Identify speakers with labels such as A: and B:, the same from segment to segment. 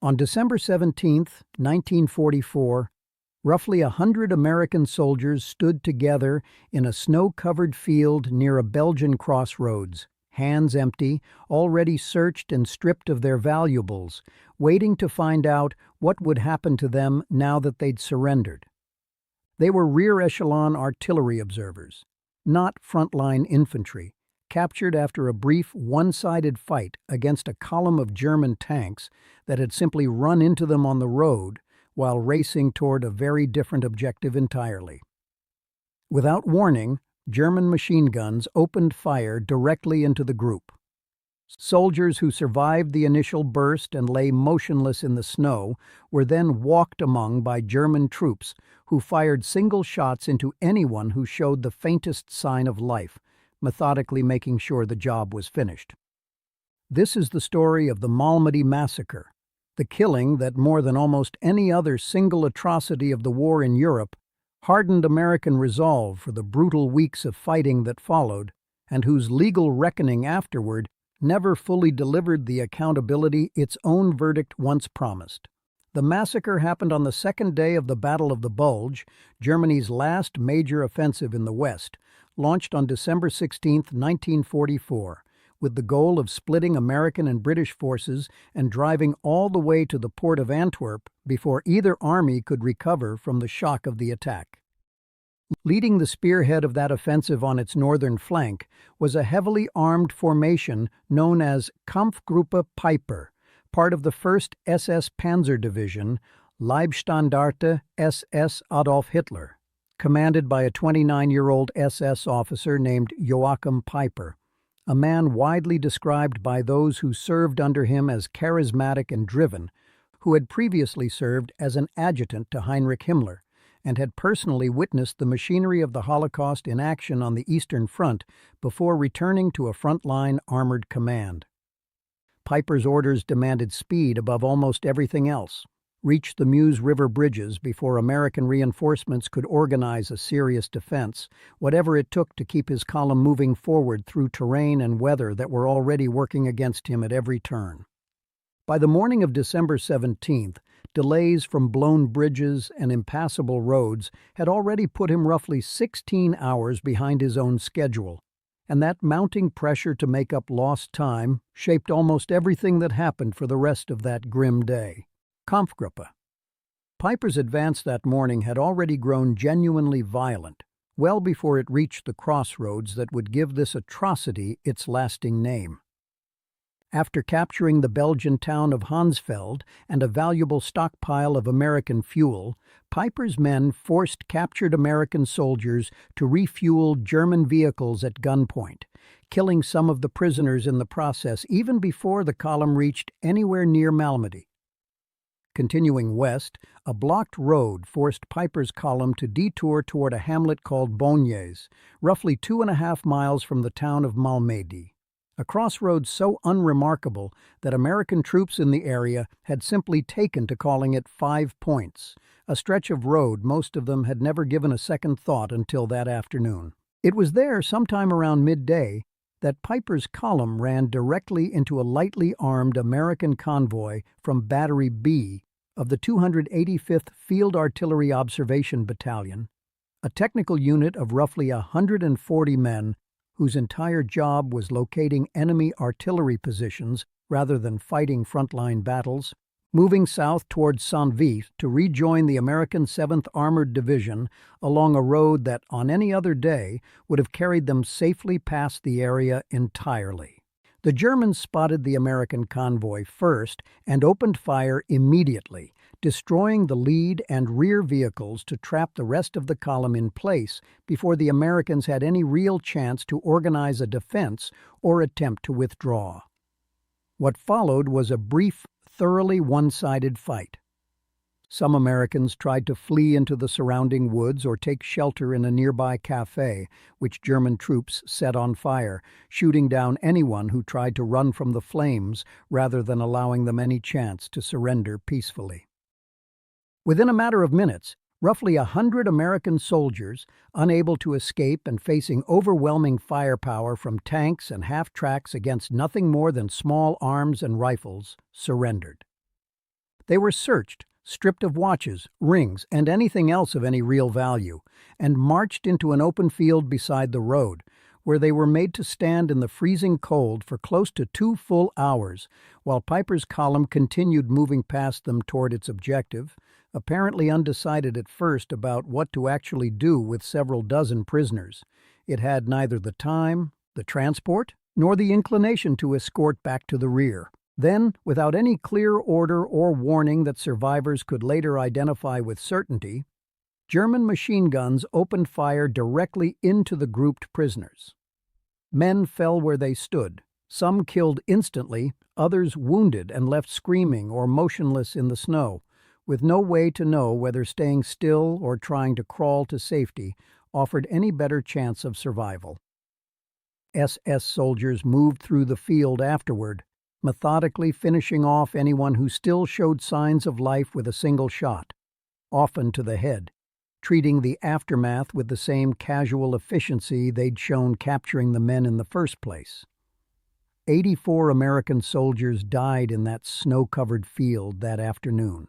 A: On December 17, 1944, roughly 100 American soldiers stood together in a snow-covered field near a Belgian crossroads, hands empty, already searched and stripped of their valuables, waiting to find out what would happen to them now that they'd surrendered. They were rear-echelon artillery observers, not frontline infantry, captured after a brief one-sided fight against a column of German tanks that had simply run into them on the road while racing toward a very different objective entirely. Without warning, German machine guns opened fire directly into the group. Soldiers who survived the initial burst and lay motionless in the snow were then walked among by German troops who fired single shots into anyone who showed the faintest sign of life, methodically making sure the job was finished. This is the story of the Malmedy Massacre, the killing that, more than almost any other single atrocity of the war in Europe, hardened American resolve for the brutal weeks of fighting that followed, and whose legal reckoning afterward never fully delivered the accountability its own verdict once promised. The massacre happened on the second day of the Battle of the Bulge, Germany's last major offensive in the West, launched on December 16, 1944, with the goal of splitting American and British forces and driving all the way to the port of Antwerp before either army could recover from the shock of the attack. Leading the spearhead of that offensive on its northern flank was a heavily armed formation known as Kampfgruppe Peiper, part of the 1st SS Panzer Division, Leibstandarte SS Adolf Hitler, commanded by a 29-year-old SS officer named Joachim Peiper, a man widely described by those who served under him as charismatic and driven, who had previously served as an adjutant to Heinrich Himmler and had personally witnessed the machinery of the Holocaust in action on the Eastern Front before returning to a frontline armored command. Peiper's orders demanded speed above almost everything else, reach the Meuse River bridges before American reinforcements could organize a serious defense, whatever it took to keep his column moving forward through terrain and weather that were already working against him at every turn. By the morning of December 17th, delays from blown bridges and impassable roads had already put him roughly 16 hours behind his own schedule, and that mounting pressure to make up lost time shaped almost everything that happened for the rest of that grim day. Kampfgruppe. Peiper's advance that morning had already grown genuinely violent, well before it reached the crossroads that would give this atrocity its lasting name. After capturing the Belgian town of Hansfeld and a valuable stockpile of American fuel, Peiper's men forced captured American soldiers to refuel German vehicles at gunpoint, killing some of the prisoners in the process even before the column reached anywhere near Malmedy. Continuing west, a blocked road forced Peiper's column to detour toward a hamlet called Bognes, roughly 2.5 miles from the town of Malmedy. A crossroads so unremarkable that American troops in the area had simply taken to calling it 5 Points, a stretch of road most of them had never given a second thought until that afternoon. It was there, sometime around midday, that Peiper's column ran directly into a lightly armed American convoy from Battery B of the 285th Field Artillery Observation Battalion, a technical unit of roughly 140 men whose entire job was locating enemy artillery positions rather than fighting frontline battles, moving south towards Saint-Vith to rejoin the American 7th Armored Division along a road that, on any other day, would have carried them safely past the area entirely. The Germans spotted the American convoy first and opened fire immediately, destroying the lead and rear vehicles to trap the rest of the column in place before the Americans had any real chance to organize a defense or attempt to withdraw. What followed was a brief, thoroughly one-sided fight. Some Americans tried to flee into the surrounding woods or take shelter in a nearby cafe, which German troops set on fire, shooting down anyone who tried to run from the flames rather than allowing them any chance to surrender peacefully. Within a matter of minutes, roughly 100 American soldiers, unable to escape and facing overwhelming firepower from tanks and half-tracks against nothing more than small arms and rifles, surrendered. They were searched, stripped of watches, rings, and anything else of any real value, and marched into an open field beside the road, where they were made to stand in the freezing cold for close to 2 full hours, while Peiper's column continued moving past them toward its objective, apparently undecided at first about what to actually do with several dozen prisoners. It had neither the time, the transport, nor the inclination to escort back to the rear. Then, without any clear order or warning that survivors could later identify with certainty, German machine guns opened fire directly into the grouped prisoners. Men fell where they stood, some killed instantly, others wounded and left screaming or motionless in the snow, with no way to know whether staying still or trying to crawl to safety offered any better chance of survival. SS soldiers moved through the field afterward, methodically finishing off anyone who still showed signs of life with a single shot, often to the head, treating the aftermath with the same casual efficiency they'd shown capturing the men in the first place. 84 American soldiers died in that snow-covered field that afternoon.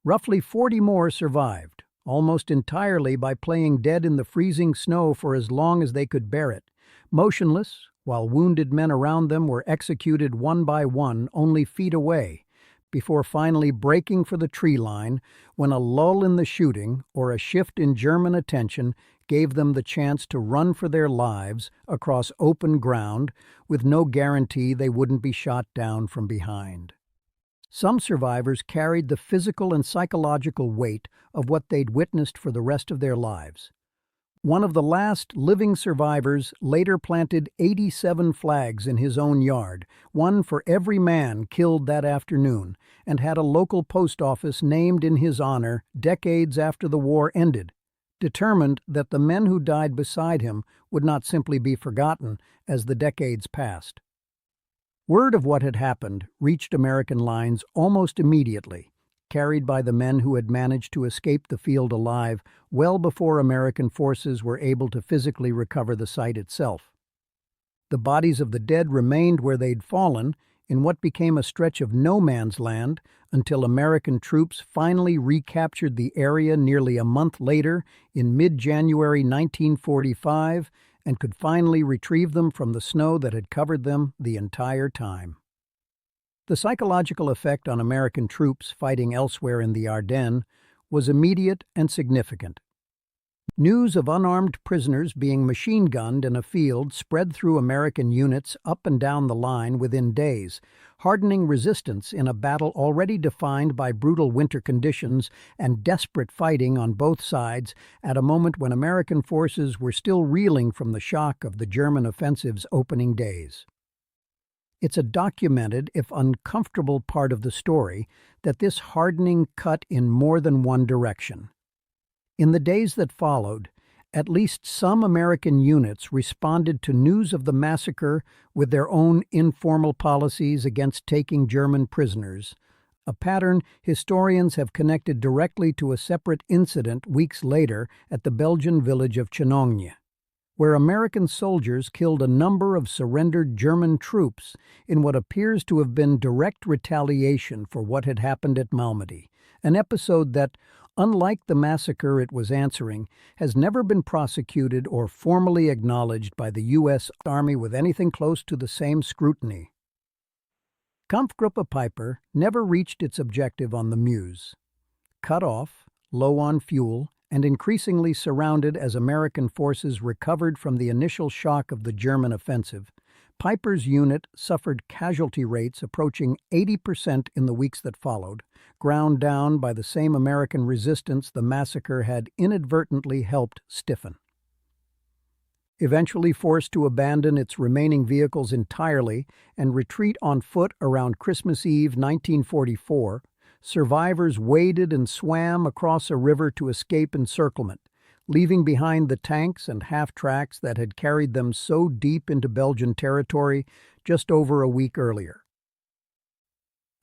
A: Roughly 40 more survived, almost entirely by playing dead in the freezing snow for as long as they could bear it, motionless, while wounded men around them were executed one by one only feet away, before finally breaking for the tree line when a lull in the shooting or a shift in German attention gave them the chance to run for their lives across open ground with no guarantee they wouldn't be shot down from behind. Some survivors carried the physical and psychological weight of what they'd witnessed for the rest of their lives. One of the last living survivors later planted 87 flags in his own yard, one for every man killed that afternoon, and had a local post office named in his honor decades after the war ended, determined that the men who died beside him would not simply be forgotten as the decades passed. Word of what had happened reached American lines almost immediately, carried by the men who had managed to escape the field alive well before American forces were able to physically recover the site itself. The bodies of the dead remained where they'd fallen, in what became a stretch of no man's land until American troops finally recaptured the area nearly a month later in mid-January 1945 and could finally retrieve them from the snow that had covered them the entire time. The psychological effect on American troops fighting elsewhere in the Ardennes was immediate and significant. News of unarmed prisoners being machine-gunned in a field spread through American units up and down the line within days, hardening resistance in a battle already defined by brutal winter conditions and desperate fighting on both sides at a moment when American forces were still reeling from the shock of the German offensive's opening days. It's a documented, if uncomfortable, part of the story that this hardening cut in more than one direction. In the days that followed, at least some American units responded to news of the massacre with their own informal policies against taking German prisoners, a pattern historians have connected directly to a separate incident weeks later at the Belgian village of Chinon, where American soldiers killed a number of surrendered German troops in what appears to have been direct retaliation for what had happened at Malmedy, an episode that, unlike the massacre it was answering, has never been prosecuted or formally acknowledged by the U.S. Army with anything close to the same scrutiny. Kampfgruppe Peiper never reached its objective on the Meuse. Cut off, low on fuel, and increasingly surrounded as American forces recovered from the initial shock of the German offensive, Peiper's unit suffered casualty rates approaching 80% in the weeks that followed, ground down by the same American resistance the massacre had inadvertently helped stiffen. Eventually forced to abandon its remaining vehicles entirely and retreat on foot around Christmas Eve 1944, survivors waded and swam across a river to escape encirclement, leaving behind the tanks and half-tracks that had carried them so deep into Belgian territory just over a week earlier.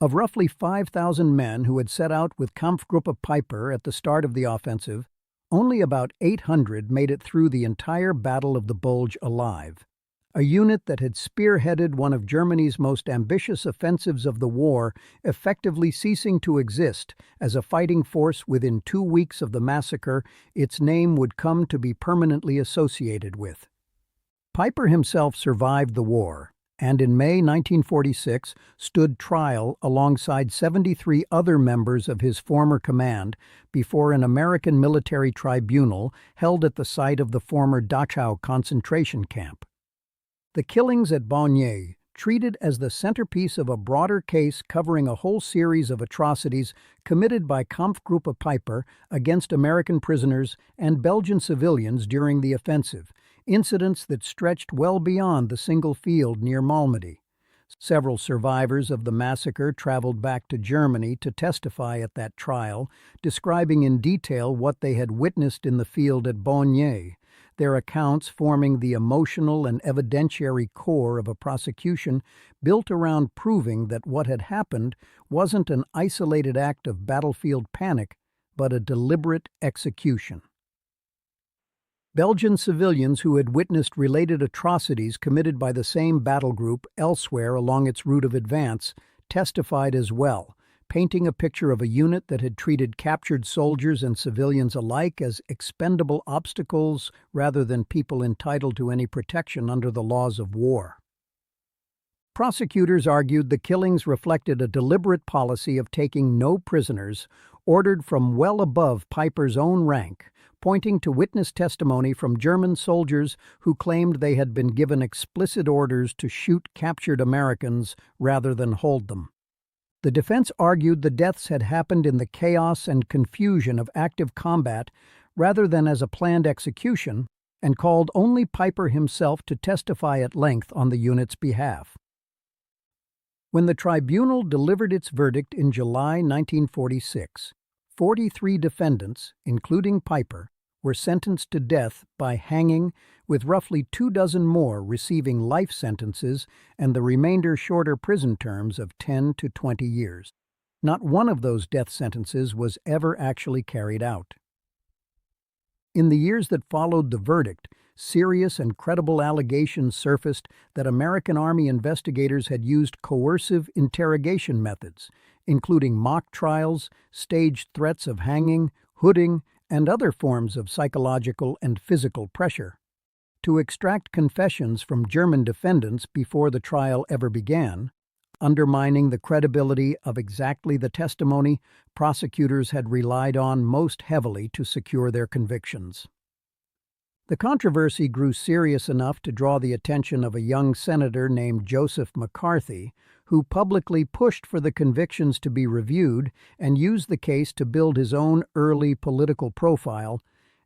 A: Of roughly 5,000 men who had set out with Kampfgruppe Peiper at the start of the offensive, only about 800 made it through the entire Battle of the Bulge alive, a unit that had spearheaded one of Germany's most ambitious offensives of the war, effectively ceasing to exist as a fighting force within 2 weeks of the massacre its name would come to be permanently associated with. Peiper himself survived the war, and in May 1946 stood trial alongside 73 other members of his former command before an American military tribunal held at the site of the former Dachau concentration camp. The killings at Bulge, treated as the centerpiece of a broader case covering a whole series of atrocities committed by Kampfgruppe Peiper against American prisoners and Belgian civilians during the offensive, incidents that stretched well beyond the single field near Malmedy. Several survivors of the massacre traveled back to Germany to testify at that trial, describing in detail what they had witnessed in the field at Bulge, their accounts forming the emotional and evidentiary core of a prosecution built around proving that what had happened wasn't an isolated act of battlefield panic, but a deliberate execution. Belgian civilians who had witnessed related atrocities committed by the same battle group elsewhere along its route of advance testified as well, painting a picture of a unit that had treated captured soldiers and civilians alike as expendable obstacles rather than people entitled to any protection under the laws of war. Prosecutors argued the killings reflected a deliberate policy of taking no prisoners, ordered from well above Peiper's own rank, pointing to witness testimony from German soldiers who claimed they had been given explicit orders to shoot captured Americans rather than hold them. The defense argued the deaths had happened in the chaos and confusion of active combat rather than as a planned execution, and called only Peiper himself to testify at length on the unit's behalf. When the tribunal delivered its verdict in July 1946, 43 defendants, including Peiper, were sentenced to death by hanging, with roughly 24 more receiving life sentences and the remainder shorter prison terms of 10 to 20 years. Not one of those death sentences was ever actually carried out. In the years that followed the verdict, serious and credible allegations surfaced that American Army investigators had used coercive interrogation methods, including mock trials, staged threats of hanging, hooding, and other forms of psychological and physical pressure, to extract confessions from German defendants before the trial ever began, undermining the credibility of exactly the testimony prosecutors had relied on most heavily to secure their convictions. The controversy grew serious enough to draw the attention of a young senator named Joseph McCarthy, who publicly pushed for the convictions to be reviewed and used the case to build his own early political profile,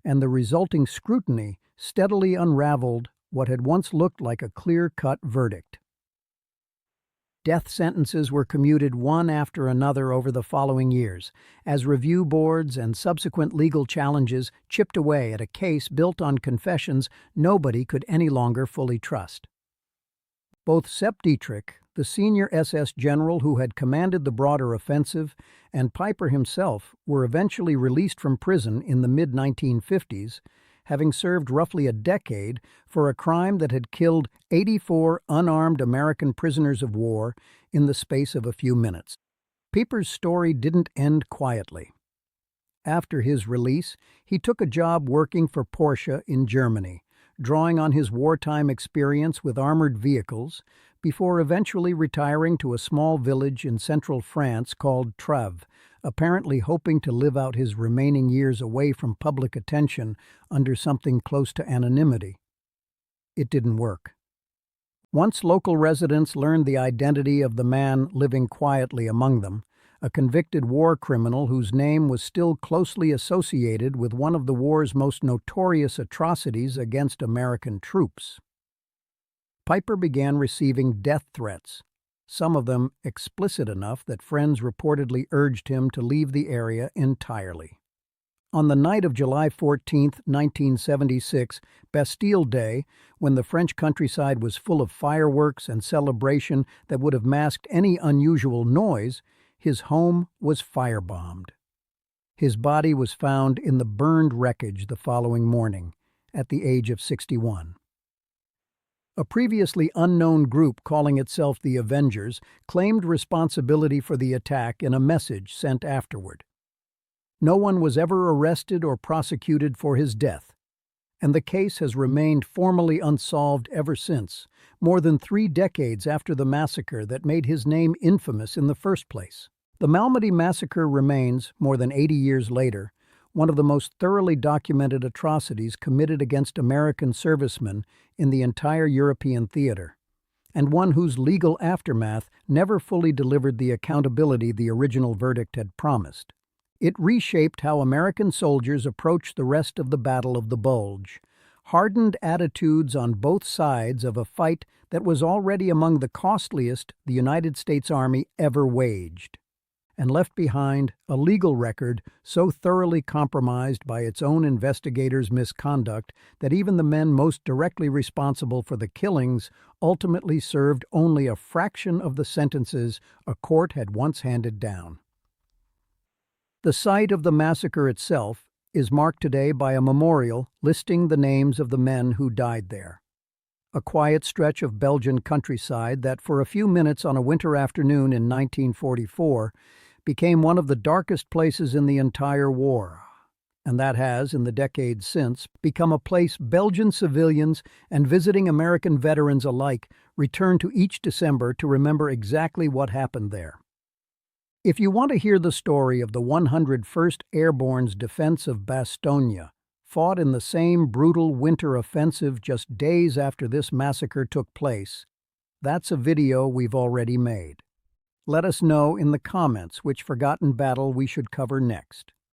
A: and the resulting scrutiny steadily unraveled what had once looked like a clear-cut verdict. Death sentences were commuted one after another over the following years, as review boards and subsequent legal challenges chipped away at a case built on confessions nobody could any longer fully trust. Both Sepp Dietrich, the senior SS general who had commanded the broader offensive, and Peiper himself were eventually released from prison in the mid-1950s, having served roughly a decade for a crime that had killed 84 unarmed American prisoners of war in the space of a few minutes. Peiper's story didn't end quietly. After his release, he took a job working for Porsche in Germany, drawing on his wartime experience with armored vehicles, before eventually retiring to a small village in central France called Trèves, apparently hoping to live out his remaining years away from public attention under something close to anonymity. It didn't work. Once local residents learned the identity of the man living quietly among them, a convicted war criminal whose name was still closely associated with one of the war's most notorious atrocities against American troops, Peiper began receiving death threats, some of them explicit enough that friends reportedly urged him to leave the area entirely. On the night of July 14, 1976, Bastille Day, when the French countryside was full of fireworks and celebration that would have masked any unusual noise, his home was firebombed. His body was found in the burned wreckage the following morning, at the age of 61. A previously unknown group calling itself the Avengers claimed responsibility for the attack in a message sent afterward. No one was ever arrested or prosecuted for his death, and the case has remained formally unsolved ever since, more than 3 decades after the massacre that made his name infamous in the first place. The Malmedy Massacre remains, more than 80 years later, one of the most thoroughly documented atrocities committed against American servicemen in the entire European theater, and one whose legal aftermath never fully delivered the accountability the original verdict had promised. It reshaped how American soldiers approached the rest of the Battle of the Bulge, hardened attitudes on both sides of a fight that was already among the costliest the United States Army ever waged, and left behind a legal record so thoroughly compromised by its own investigators' misconduct that even the men most directly responsible for the killings ultimately served only a fraction of the sentences a court had once handed down. The site of the massacre itself is marked today by a memorial listing the names of the men who died there. A quiet stretch of Belgian countryside that for a few minutes on a winter afternoon in 1944 became one of the darkest places in the entire war, and that has, in the decades since, become a place Belgian civilians and visiting American veterans alike return to each December to remember exactly what happened there. If you want to hear the story of the 101st Airborne's defense of Bastogne, fought in the same brutal winter offensive just days after this massacre took place, that's a video we've already made. Let us know in the comments which forgotten battle we should cover next.